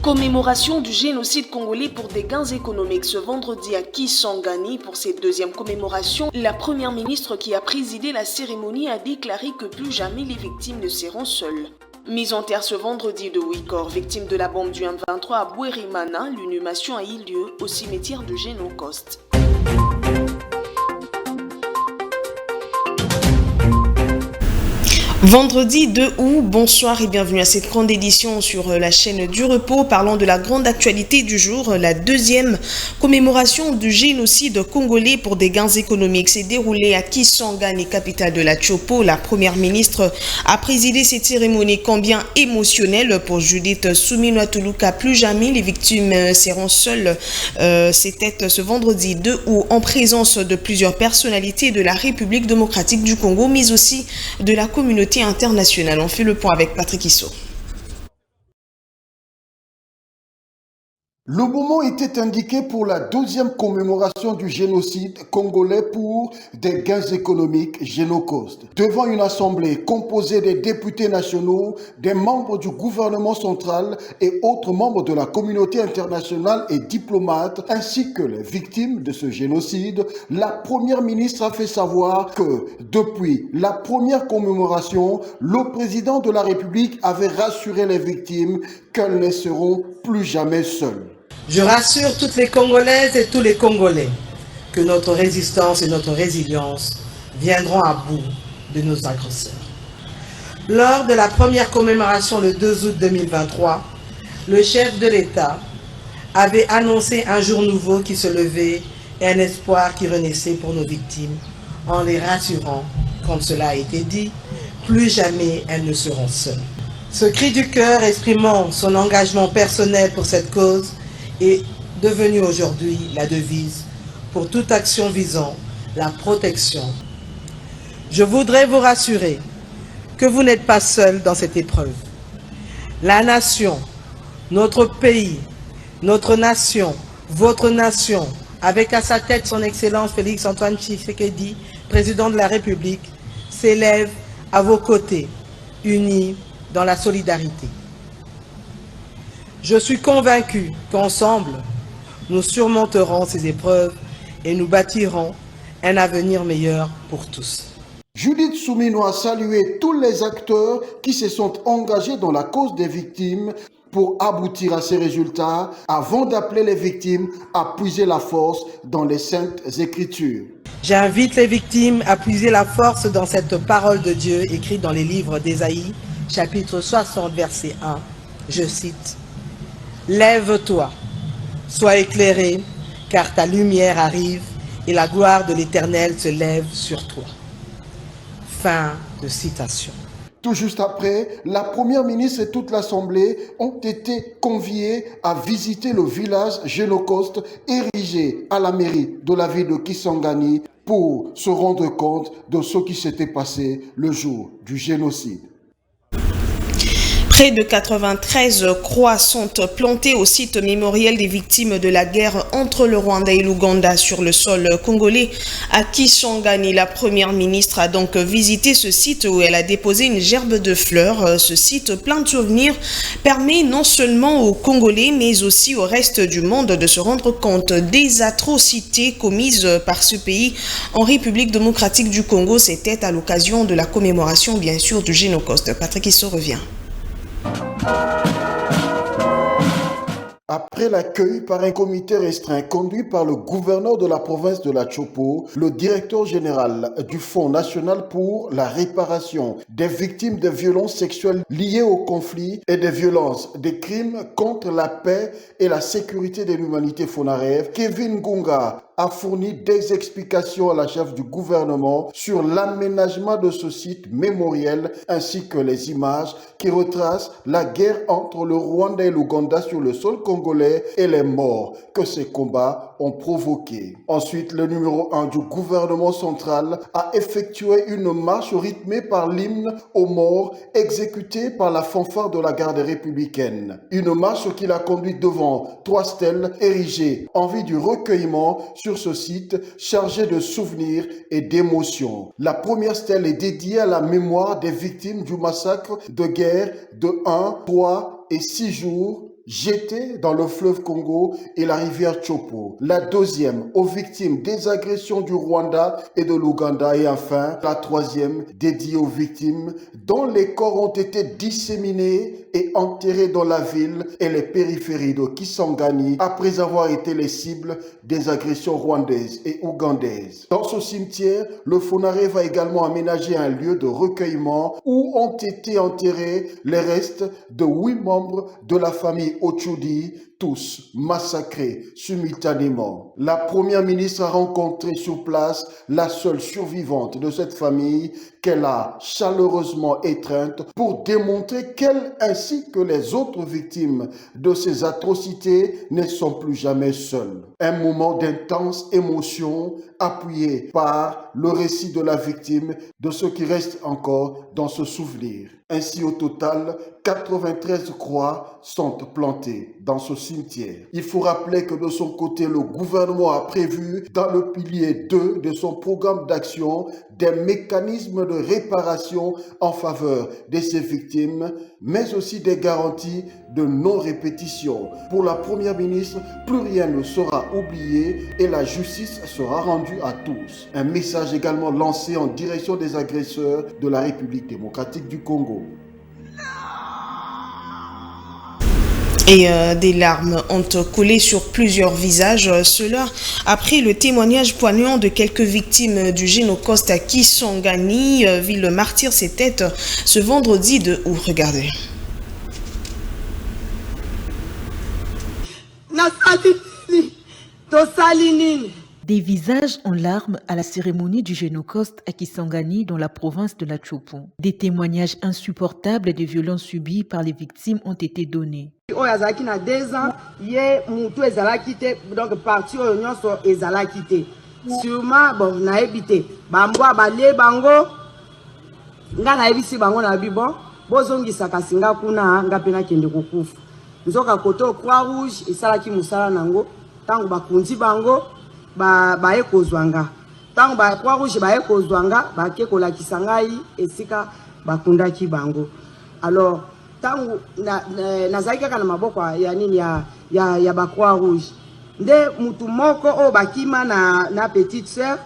Commémoration du génocide congolais pour des gains économiques ce vendredi à Kisangani. Pour cette deuxième commémoration, la première ministre qui a présidé la cérémonie a déclaré que plus jamais les victimes ne seront seules. Mise en terre ce vendredi de 8 corps victimes de la bombe du M23 à Bouérimana, l'inhumation a eu lieu au cimetière de Génocoste. Vendredi 2 août, bonsoir et bienvenue à cette grande édition sur la chaîne du repos. Parlant de la grande actualité du jour, la deuxième commémoration du génocide congolais pour des gains économiques s'est déroulée à Kisangani, capitale de la Tchopo. La première ministre a présidé cette cérémonie combien émotionnelle pour Judith Suminwa-Tuluka. Plus jamais les victimes seront seules. C'était ce vendredi 2 août en présence de plusieurs personnalités de la République démocratique du Congo, mais aussi de la communauté internationale. On fait le point avec Patrick Issot. Le moment était indiqué pour la 12e commémoration du génocide congolais pour des gains économiques Génocoste. Devant une assemblée composée des députés nationaux, des membres du gouvernement central et autres membres de la communauté internationale et diplomates, ainsi que les victimes de ce génocide, la première ministre a fait savoir que depuis la première commémoration, le président de la République avait rassuré les victimes qu'elles ne seront plus jamais seules. Je rassure toutes les Congolaises et tous les Congolais que notre résistance et notre résilience viendront à bout de nos agresseurs. Lors de la première commémoration le 2 août 2023, le chef de l'État avait annoncé un jour nouveau qui se levait et un espoir qui renaissait pour nos victimes, en les rassurant, comme cela a été dit, plus jamais elles ne seront seules. Ce cri du cœur exprimant son engagement personnel pour cette cause est devenu aujourd'hui la devise pour toute action visant la protection. Je voudrais vous rassurer que vous n'êtes pas seul dans cette épreuve. La nation, notre pays, notre nation, votre nation, avec à sa tête son Excellence Félix-Antoine Tshisekedi, président de la République, s'élève à vos côtés, unis dans la solidarité. Je suis convaincu qu'ensemble, nous surmonterons ces épreuves et nous bâtirons un avenir meilleur pour tous. Judith Suminwa a salué tous les acteurs qui se sont engagés dans la cause des victimes pour aboutir à ces résultats avant d'appeler les victimes à puiser la force dans les saintes écritures. J'invite les victimes à puiser la force dans cette parole de Dieu écrite dans les livres d'Ésaïe, chapitre 60, verset 1. Je cite: « Lève-toi, sois éclairé, car ta lumière arrive et la gloire de l'Éternel se lève sur toi. » Fin de citation. Tout juste après, la première ministre et toute l'Assemblée ont été conviés à visiter le village Génocoste érigé à la mairie de la ville de Kisangani pour se rendre compte de ce qui s'était passé le jour du génocide. Près de 93 croix sont plantées au site mémoriel des victimes de la guerre entre le Rwanda et l'Ouganda sur le sol congolais à Kisangani. La première ministre a donc visité ce site où elle a déposé une gerbe de fleurs. Ce site plein de souvenirs permet non seulement aux Congolais mais aussi au reste du monde de se rendre compte des atrocités commises par ce pays en République démocratique du Congo. C'était à l'occasion de la commémoration bien sûr du Génocoste. Patrick Issot revient. Après l'accueil par un comité restreint conduit par le gouverneur de la province de la Tchopo, le directeur général du Fonds national pour la réparation des victimes de violences sexuelles liées au conflit et des violences, des crimes contre la paix et la sécurité de l'humanité FONAREV, Kevin Gunga, a fourni des explications à la chef du gouvernement sur l'aménagement de ce site mémoriel ainsi que les images qui retracent la guerre entre le Rwanda et l'Ouganda sur le sol congolais et les morts que ces combats ont provoqués. Ensuite, le numéro 1 du gouvernement central a effectué une marche rythmée par l'hymne aux morts exécutée par la fanfare de la garde républicaine. Une marche qui l'a conduit devant 3 stèles érigées en vue du recueillement sur ce site chargé de souvenirs et d'émotions. La première stèle est dédiée à la mémoire des victimes du massacre de guerre de 1, 3 et 6 jours jetés dans le fleuve Congo et la rivière Chopo. La deuxième aux victimes des agressions du Rwanda et de l'Ouganda. Et enfin, la troisième dédiée aux victimes dont les corps ont été disséminés et enterrés dans la ville et les périphéries de Kisangani après avoir été les cibles des agressions rwandaises et ougandaises. Dans ce cimetière, le Fonaré va également aménager un lieu de recueillement où ont été enterrés les restes de 8 membres de la famille Ochudi, tous massacrés simultanément. La première ministre a rencontré sur place la seule survivante de cette famille qu'elle a chaleureusement étreinte pour démontrer qu'elle ainsi que les autres victimes de ces atrocités ne sont plus jamais seules. Un moment d'intense émotion appuyé par le récit de la victime, de ce qui reste encore dans ce souvenir. Ainsi, au total, 93 croix sont plantées dans ce cimetière. Il faut rappeler que de son côté, le gouvernement a prévu dans le pilier 2 de son programme d'action des mécanismes de réparation en faveur de ces victimes, mais aussi des garanties de non-répétition. Pour la première ministre, plus rien ne sera oublié et la justice sera rendue à tous. Un message également lancé en direction des agresseurs de la République démocratique du Congo. Et des larmes ont coulé sur plusieurs visages, cela après le témoignage poignant de quelques victimes du Génocoste à Kisangani, ville martyre ses têtes ce vendredi de août. Regardez. Des visages en larmes à la cérémonie du Génocoste à Kisangani dans la province de la Chopo. Des témoignages insupportables des violences subies par les victimes ont été donnés. Sûrement, bon, na évité. Bamboa balé bango. Nga na évité bango na bibo. Bozongi sakasinga kuna nga pena kende kukufu. Nzoka koto Croix Rouge esalaki musala nango. Tango bakunzi bango ba ekozwanga. Tango ba Croix Rouge ba ekozwanga ba ke kolakisa ngai esika bakundaki bango. Alors tango nazaki kaka na maboko ya nini ya ba Croix Rouge. Nde mutu moko o bakima na petite sœur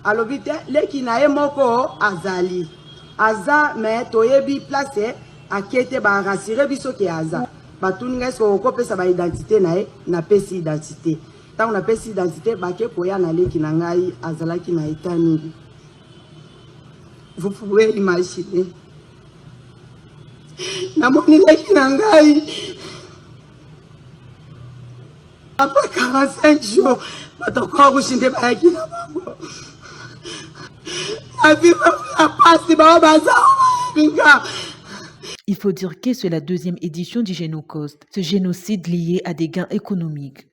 alobite leki na ye moko azali aza me toyebi place akete ba rassurer biso ke aza batuninga so ko pesa ba identité na ye na pesi identité tango na pesi identité bake koya na leki na ngai azalaki na etani. Vous pouvez imaginer na moni leki na ngai après 45 jours, il faut dire que c'est la deuxième édition du Génocoste, ce génocide lié à des gains économiques.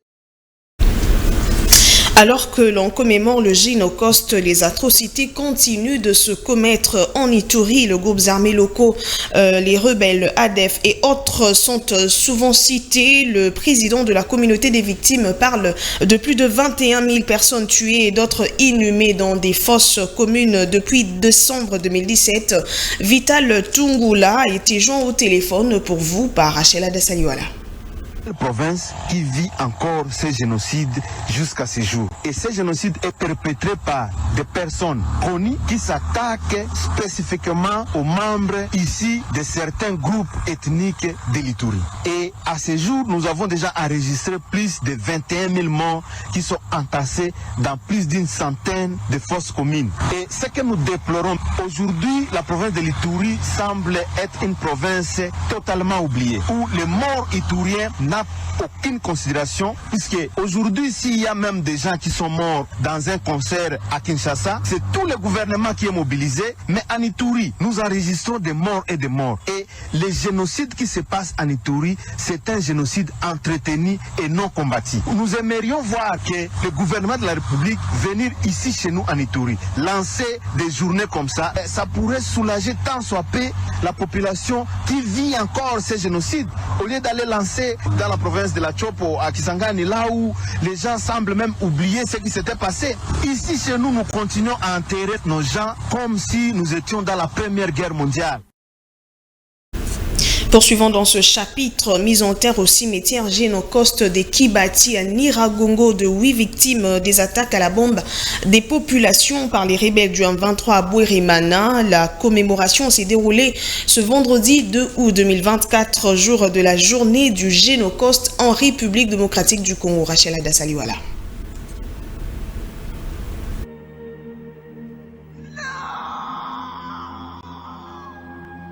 Alors que l'on commémore le Génocoste, les atrocités continuent de se commettre en Ituri. Les groupes armés locaux, les rebelles ADF et autres sont souvent cités. Le président de la communauté des victimes parle de plus de 21 000 personnes tuées et d'autres inhumées dans des fosses communes depuis décembre 2017. Vital Tungula a été joint au téléphone pour vous par Rachela Dassaliwala. Province qui vit encore ce génocide jusqu'à ce jour. Et ce génocide est perpétré par des personnes connues qui s'attaquent spécifiquement aux membres ici de certains groupes ethniques de l'Ituri. Et à ce jour, nous avons déjà enregistré plus de 21 000 morts qui sont entassés dans plus d'une centaine de fosses communes. Et ce que nous déplorons aujourd'hui, la province de l'Ituri semble être une province totalement oubliée, où les morts ituriens n'a aucune considération, puisque aujourd'hui, s'il y a même des gens qui sont morts dans un concert à Kinshasa, c'est tout le gouvernement qui est mobilisé, mais en Ituri, nous enregistrons des morts et des morts. Et le génocide qui se passe en Ituri, c'est un génocide entretenu et non combattu. Nous aimerions voir que le gouvernement de la République venir ici chez nous en Ituri, lancer des journées comme ça pourrait soulager tant soit peu la population qui vit encore ce génocide, au lieu d'aller lancer dans la province de la Chopo, à Kisangani, là où les gens semblent même oublier ce qui s'était passé. Ici, chez nous, nous continuons à enterrer nos gens comme si nous étions dans la Première Guerre mondiale. Poursuivons dans ce chapitre, mise en terre au cimetière Génocoste des Kibati à Niragongo de 8 victimes des attaques à la bombe des populations par les rebelles du M23 à Bouérimana. La commémoration s'est déroulée ce vendredi 2 août 2024, jour de la journée du Génocoste en République démocratique du Congo. Rachel Adasaliwala.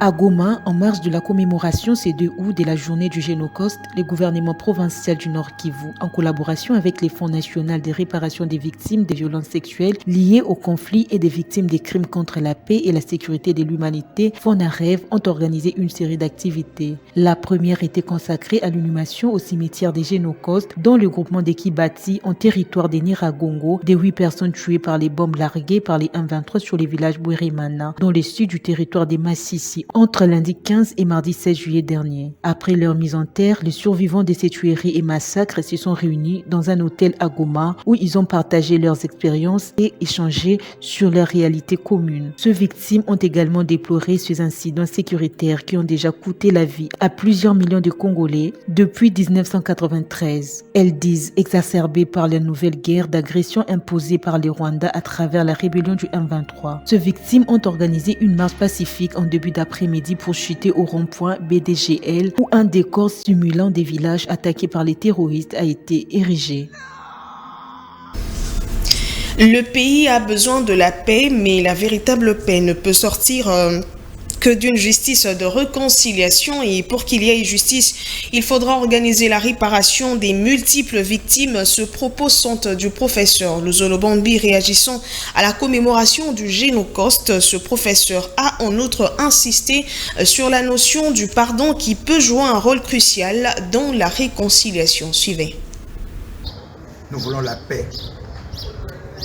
À Goma, en marge de la commémoration ces 2 août de la journée du Génocoste, le gouvernement provincial du Nord Kivu, en collaboration avec les Fonds national de réparation des victimes des violences sexuelles liées au conflit et des victimes des crimes contre la paix et la sécurité de l'humanité, FONAREV, ont organisé une série d'activités. La première était consacrée à l'inhumation au cimetière des Génocostes, dont le groupement des Kibati en territoire de Niragongo, des 8 personnes tuées par les bombes larguées par les M23 sur les villages Bouérimana, dans le sud du territoire des Massissi, entre lundi 15 et mardi 16 juillet dernier. Après leur mise en terre, les survivants de ces tueries et massacres se sont réunis dans un hôtel à Goma où ils ont partagé leurs expériences et échangé sur leur réalité commune. Ces victimes ont également déploré ces incidents sécuritaires qui ont déjà coûté la vie à plusieurs millions de Congolais depuis 1993. Elles disent exacerbées par la nouvelle guerre d'agression imposée par les Rwandais à travers la rébellion du M23. Ces victimes ont organisé une marche pacifique en début d'après-midi pour chuter au rond-point BDGL où un décor simulant des villages attaqués par les terroristes a été érigé. Le pays a besoin de la paix, mais la véritable paix ne peut sortir que d'une justice de réconciliation, et pour qu'il y ait justice, il faudra organiser la réparation des multiples victimes. Ce propos sont du professeur Luzolo Bambi réagissant à la commémoration du Génocoste. Ce professeur a en outre insisté sur la notion du pardon qui peut jouer un rôle crucial dans la réconciliation. Suivez. Nous voulons la paix,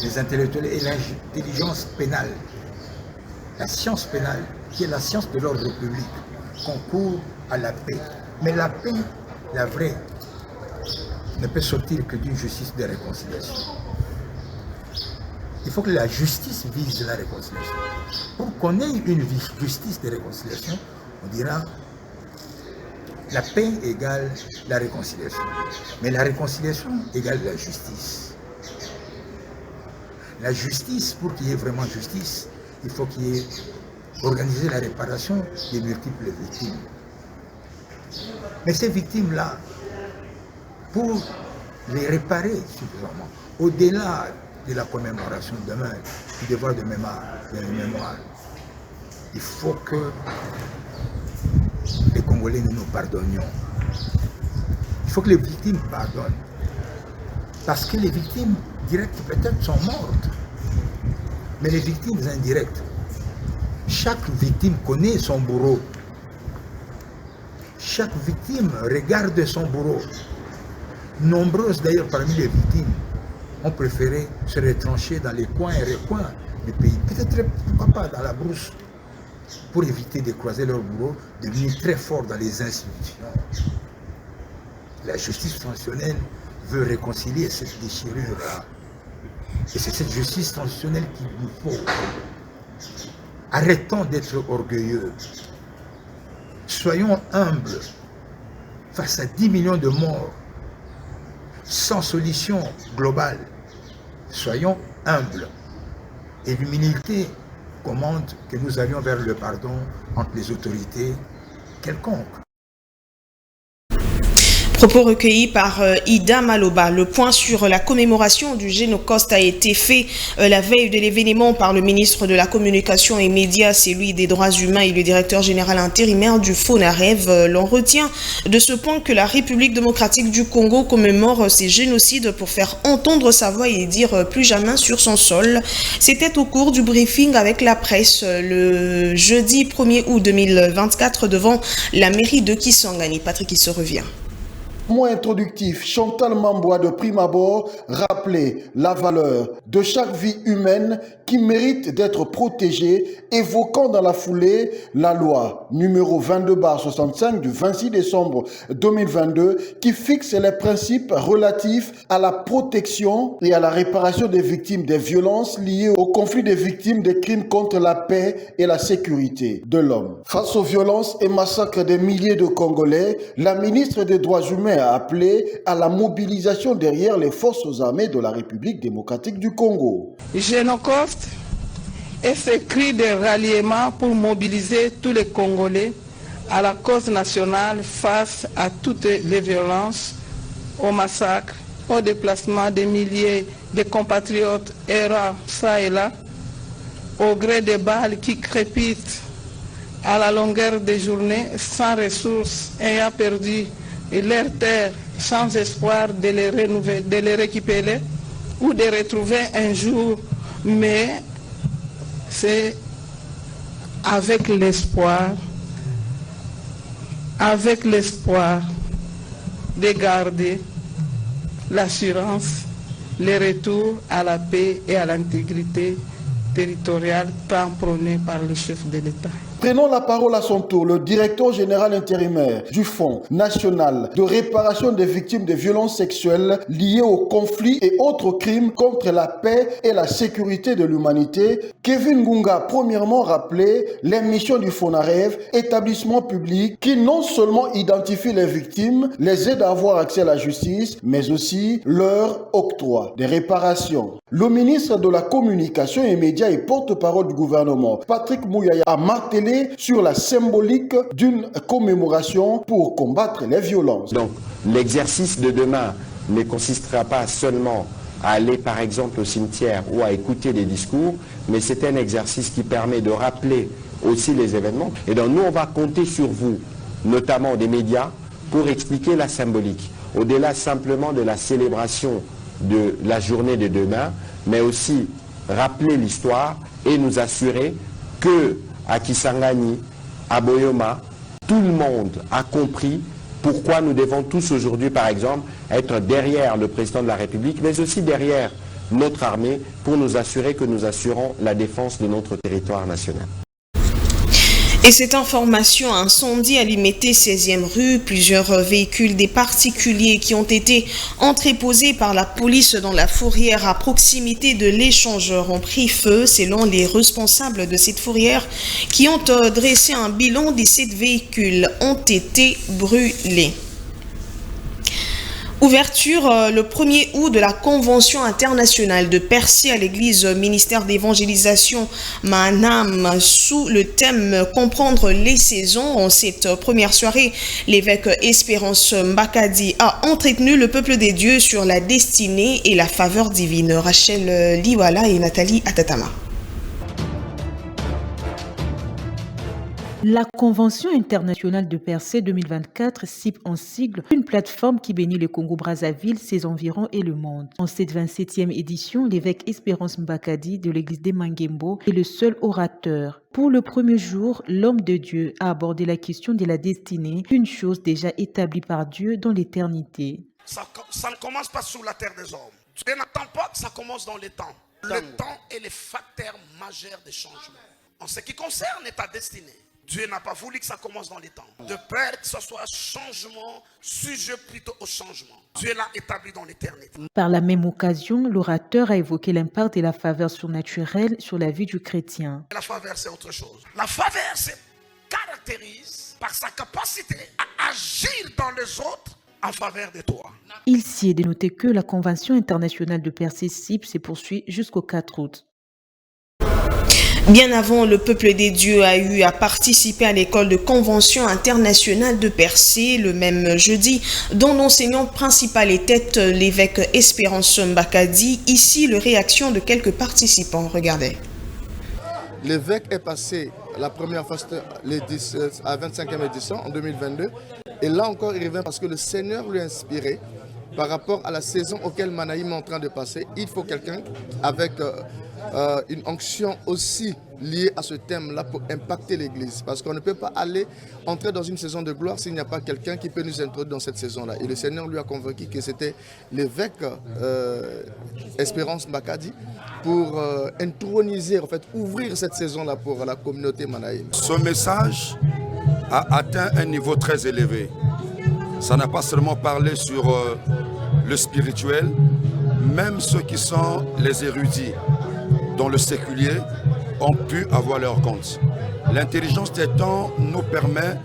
les intellectuels et l'intelligence pénale, la science pénale, qui est la science de l'ordre public, concourt à la paix. Mais la paix, la vraie, ne peut sortir que d'une justice de réconciliation. Il faut que la justice vise la réconciliation. Pour qu'on ait une justice de réconciliation, on dira la paix égale la réconciliation. Mais la réconciliation égale la justice. La justice, pour qu'il y ait vraiment justice, il faut qu'il y ait organisé la réparation des multiples victimes. Mais ces victimes-là, pour les réparer suffisamment, au-delà de la commémoration demain, du devoir de mémoire, il faut que les Congolais nous pardonnions. Il faut que les victimes pardonnent. Parce que les victimes directes peut-être sont mortes. Mais les victimes indirectes, chaque victime connaît son bourreau. Chaque victime regarde son bourreau. Nombreuses d'ailleurs parmi les victimes ont préféré se retrancher dans les coins et recoins du pays. Peut-être, pourquoi pas, dans la brousse, pour éviter de croiser leur bourreau, devenir très fort dans les institutions. La justice transitionnelle veut réconcilier cette déchirure-là. Et c'est cette justice transitionnelle qu'il nous faut. Arrêtons d'être orgueilleux. Soyons humbles face à 10 millions de morts, sans solution globale. Soyons humbles. Et l'humilité commande que nous allions vers le pardon entre les autorités quelconques. Propos recueillis par Ida Maloba. Le point sur la commémoration du Génocoste a été fait la veille de l'événement par le ministre de la Communication et Médias, celui des Droits Humains et le directeur général intérimaire du FONAREV. L'on retient de ce point que la République démocratique du Congo commémore ces génocides pour faire entendre sa voix et dire plus jamais sur son sol. C'était au cours du briefing avec la presse le jeudi 1er août 2024 devant la mairie de Kisangani. Patrick, il se revient. Mot introductif, Chantal Mamboua de prime abord rappelait la valeur de chaque vie humaine qui mérite d'être protégée, évoquant dans la foulée la loi numéro 22/65 du 26 décembre 2022 qui fixe les principes relatifs à la protection et à la réparation des victimes des violences liées au conflit des victimes des crimes contre la paix et la sécurité de l'homme. Face aux violences et massacres des milliers de Congolais, la ministre des Droits humains a appelé à la mobilisation derrière les forces armées de la République démocratique du Congo. Génocost est ce cri de ralliement pour mobiliser tous les Congolais à la cause nationale face à toutes les violences, aux massacres, au déplacement des milliers de compatriotes errant ça et là, au gré des balles qui crépitent à la longueur des journées, sans ressources, ayant perdu leur terre, sans espoir de les récupérer ou de retrouver un jour, mais c'est avec l'espoir de garder l'assurance, le retour à la paix et à l'intégrité territoriale tant prônée par le chef de l'État. Prenons la parole à son tour, le directeur général intérimaire du Fonds national de réparation des victimes de violences sexuelles liées aux conflits et autres crimes contre la paix et la sécurité de l'humanité. Kevin Ngunga, premièrement, rappelé les missions du FONAREV, établissement public qui non seulement identifie les victimes, les aide à avoir accès à la justice, mais aussi leur octroi des réparations. Le ministre de la Communication et Médias et porte-parole du gouvernement, Patrick Mouyaya, a martelé sur la symbolique d'une commémoration pour combattre les violences. Donc, l'exercice de demain ne consistera pas seulement à aller par exemple au cimetière ou à écouter des discours, mais c'est un exercice qui permet de rappeler aussi les événements. Et donc nous, on va compter sur vous, notamment des médias, pour expliquer la symbolique. Au-delà simplement de la célébration de la journée de demain, mais aussi rappeler l'histoire et nous assurer que à Kisangani, à Boyoma, tout le monde a compris pourquoi nous devons tous aujourd'hui, par exemple, être derrière le président de la République, mais aussi derrière notre armée pour nous assurer que nous assurons la défense de notre territoire national. Et cette information, incendie a limité 16e rue. Plusieurs véhicules des particuliers qui ont été entreposés par la police dans la fourrière à proximité de l'échangeur ont pris feu. Selon les responsables de cette fourrière qui ont dressé un bilan, 17 véhicules ont été brûlés. Ouverture le 1er août de la Convention internationale de Percé à l'église ministère d'évangélisation Manam sous le thème « Comprendre les saisons ». En cette première soirée, l'évêque Espérance Mbakadi a entretenu le peuple des dieux sur la destinée et la faveur divine. Rachel Liwala et Nathalie Atatama. La Convention internationale de Percé 2024 CIP en sigle, une plateforme qui bénit le Congo-Brazzaville, ses environs et le monde. En cette 27e édition, l'évêque Espérance Mbakadi de l'église des Mangembo est le seul orateur. Pour le premier jour, l'homme de Dieu a abordé la question de la destinée, une chose déjà établie par Dieu dans l'éternité. Ça ne commence pas sous la terre des hommes. Dieu n'attend pas que ça commence dans les temps. Le temps est le facteur majeur des changements. En ce qui concerne ta destinée, Dieu n'a pas voulu que ça commence dans les temps. De peur que ce soit un changement, sujet plutôt au changement. Dieu l'a établi dans l'éternité. Par la même occasion, l'orateur a évoqué l'impact de la faveur surnaturelle sur la vie du chrétien. La faveur, c'est autre chose. La faveur se caractérise par sa capacité à agir dans les autres en faveur de toi. Il s'y est de noter que la Convention internationale de Percé CIP se poursuit jusqu'au 4 août. Bien avant, le peuple des dieux a eu à participer à l'école de convention internationale de Percé le même jeudi, dont l'enseignant principal était l'évêque Espérance Mbakadi. Ici, le réaction de quelques participants. Regardez. L'évêque est passé la première fois à 25e édition en 2022. Et là encore, il revient parce que le Seigneur lui a inspiré par rapport à la saison auquel Manaïm est en train de passer. Il faut quelqu'un avec une onction aussi liée à ce thème-là pour impacter l'Église. Parce qu'on ne peut pas entrer dans une saison de gloire s'il n'y a pas quelqu'un qui peut nous introduire dans cette saison-là. Et le Seigneur lui a convaincu que c'était l'évêque Espérance Mbakadi pour introniser, en fait, ouvrir cette saison-là pour la communauté Manaïm. Ce message a atteint un niveau très élevé. Ça n'a pas seulement parlé sur le spirituel, même ceux qui sont les érudits dans le séculier ont pu avoir leur compte. L'intelligence des temps nous permet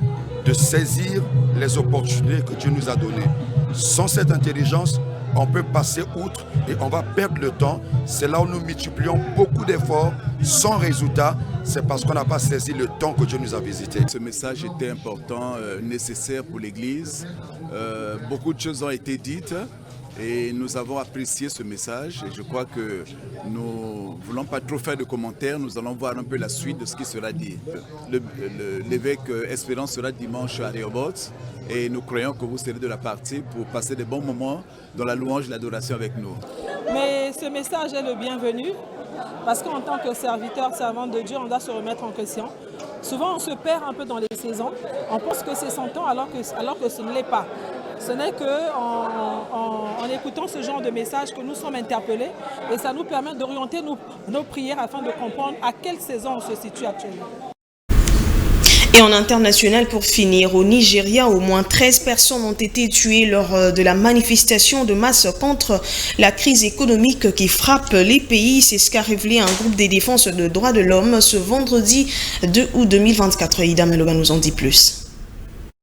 de saisir les opportunités que Dieu nous a données. Sans cette intelligence, on peut passer outre et on va perdre le temps. C'est là où nous multiplions beaucoup d'efforts sans résultat. C'est parce qu'on n'a pas saisi le temps que Dieu nous a visité. Ce message était important, nécessaire pour l'Église. Beaucoup de choses ont été dites et nous avons apprécié ce message. Et je crois que nous ne voulons pas trop faire de commentaires. Nous allons voir un peu la suite de ce qui sera dit. L'évêque Espérance sera dimanche à Rehoboth. Et nous croyons que vous serez de la partie pour passer des bons moments dans la louange et l'adoration avec nous. Mais ce message est le bienvenu parce qu'en tant que serviteur, servant de Dieu, on doit se remettre en question. Souvent, on se perd un peu dans les saisons. On pense que c'est son temps alors que ce ne l'est pas. Ce n'est qu'en écoutant ce genre de message que nous sommes interpellés et ça nous permet d'orienter nos prières afin de comprendre à quelle saison on se situe actuellement. Et en international, pour finir, au Nigeria, au moins 13 personnes ont été tuées lors de la manifestation de masse contre la crise économique qui frappe les pays. C'est ce qu'a révélé un groupe des défenses de droits de l'homme ce vendredi 2 août 2024. Ida Meloba nous en dit plus.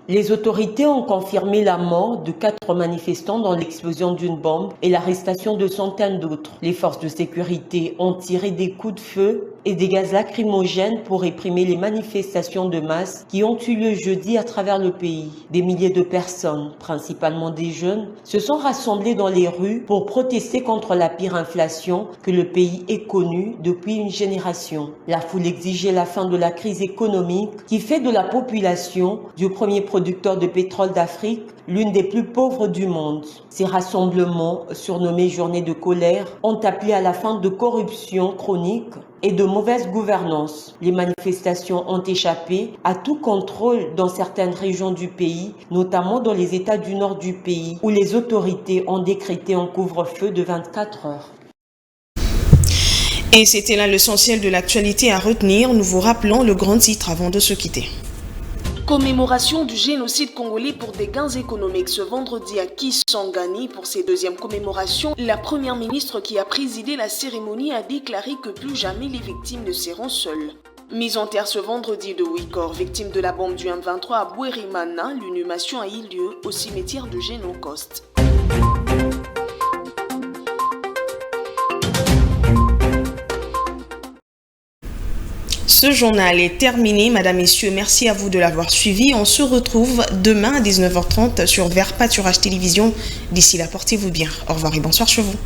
Les autorités ont confirmé la mort de 4 manifestants dans l'explosion d'une bombe et l'arrestation de centaines d'autres. Les forces de sécurité ont tiré des coups de feu et des gaz lacrymogènes pour réprimer les manifestations de masse qui ont eu lieu jeudi à travers le pays. Des milliers de personnes, principalement des jeunes, se sont rassemblées dans les rues pour protester contre la pire inflation que le pays ait connue depuis une génération. La foule exigeait la fin de la crise économique qui fait de la population du premier producteur de pétrole d'Afrique l'une des plus pauvres du monde. Ces rassemblements, surnommés journées de colère, ont appelé à la fin de corruption chronique et de mauvaise gouvernance. Les manifestations ont échappé à tout contrôle dans certaines régions du pays, notamment dans les États du nord du pays, où les autorités ont décrété un couvre-feu de 24 heures. Et c'était là l'essentiel de l'actualité à retenir. Nous vous rappelons le grand titre avant de se quitter. Commémoration du génocide congolais pour des gains économiques ce vendredi à Kisangani. Pour ces deuxièmes commémorations, la première ministre qui a présidé la cérémonie a déclaré que plus jamais les victimes ne seront seules. Mise en terre ce vendredi de 8 corps victimes de la bombe du M23 à Bouérimana, l'inhumation a eu lieu au cimetière de Génocost. Ce journal est terminé. Madame, Messieurs, merci à vous de l'avoir suivi. On se retrouve demain à 19h30 sur Vert Pâturage Télévision. D'ici là, portez-vous bien. Au revoir et bonsoir chez vous.